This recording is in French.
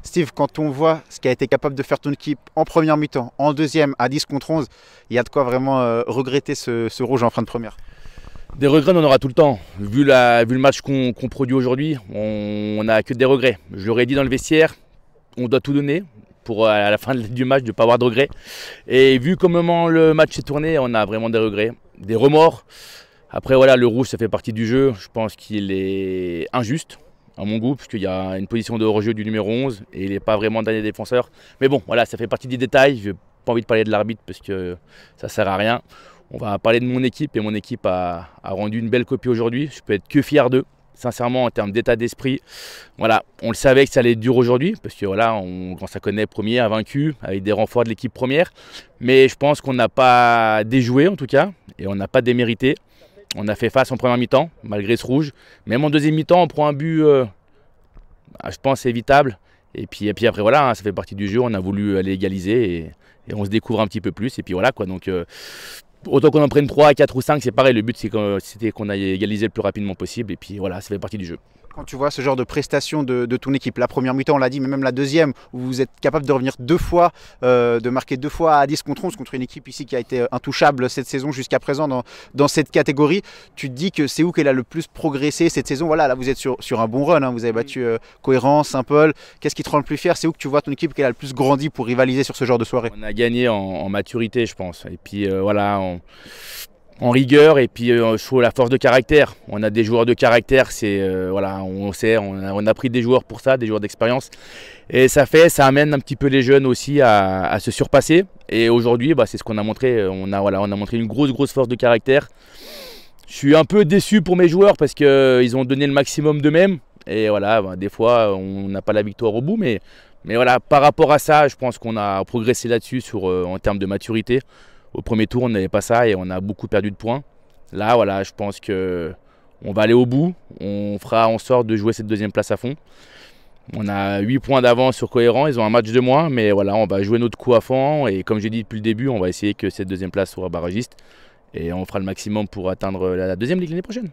Steve, quand on voit ce qu'a été capable de faire ton équipe en première mi-temps, en deuxième à 10 contre 11, il y a de quoi vraiment regretter ce rouge en fin de première. Des regrets, on en aura tout le temps. Vu le match qu'on produit aujourd'hui, on n'a que des regrets. Je l'aurais dit dans le vestiaire, on doit tout donner pour à la fin du match de ne pas avoir de regrets. Et vu comment le match s'est tourné, on a vraiment des regrets, des remords. Après voilà, le rouge ça fait partie du jeu. Je pense qu'il est injuste à mon goût, puisqu'il y a une position de hors-jeu du numéro 11 et il n'est pas vraiment dernier défenseur. Mais bon, voilà, ça fait partie des détails. Je n'ai pas envie de parler de l'arbitre parce que ça ne sert à rien. On va parler de mon équipe et mon équipe a rendu une belle copie aujourd'hui. Je peux être que fier d'eux, sincèrement, en termes d'état d'esprit. Voilà, on le savait que ça allait être dur aujourd'hui parce que voilà, quand ça connaît premier, a vaincu avec des renforts de l'équipe première. Mais je pense qu'on n'a pas déjoué en tout cas et on n'a pas démérité. On a fait face en première mi-temps, malgré ce rouge. Même en deuxième mi-temps, on prend un but, je pense, évitable. Et puis après, voilà, ça fait partie du jeu. On a voulu aller égaliser et on se découvre un petit peu plus. Et puis voilà, quoi. Donc, autant qu'on en prenne 3, 4 ou 5, c'est pareil. Le but, c'était qu'on aille égaliser le plus rapidement possible. Et puis voilà, ça fait partie du jeu. Quand tu vois ce genre de prestation de ton équipe, la première mi-temps, on l'a dit, mais même la deuxième, où vous êtes capable de revenir deux fois, de marquer deux fois à 10 contre 11 contre une équipe ici qui a été intouchable cette saison jusqu'à présent dans cette catégorie, tu te dis que c'est où qu'elle a le plus progressé cette saison? Voilà, là vous êtes sur un bon run, hein, vous avez battu Cohérence, Saint-Paul. Qu'est-ce qui te rend le plus fier? C'est où que tu vois ton équipe qu'elle a le plus grandi pour rivaliser sur ce genre de soirée? On a gagné en maturité, je pense. Et puis voilà, en rigueur et puis sur la force de caractère. On a des joueurs de caractère, voilà, on sait, on a pris des joueurs pour ça, des joueurs d'expérience. Et ça amène un petit peu les jeunes aussi à se surpasser. Et aujourd'hui, c'est ce qu'on a montré. On a montré une grosse force de caractère. Je suis un peu déçu pour mes joueurs parce qu'ils ont donné le maximum d'eux-mêmes. Et voilà, des fois, on n'a pas la victoire au bout. Mais voilà, par rapport à ça, je pense qu'on a progressé là-dessus en termes de maturité. Au premier tour, on n'avait pas ça et on a beaucoup perdu de points. Là, voilà, je pense qu'on va aller au bout. On fera en sorte de jouer cette deuxième place à fond. On a 8 points d'avance sur Cohérent. Ils ont un match de moins. Mais voilà, on va jouer notre coup à fond. Et comme j'ai dit depuis le début, on va essayer que cette deuxième place soit barragiste. Et on fera le maximum pour atteindre la deuxième ligue l'année prochaine.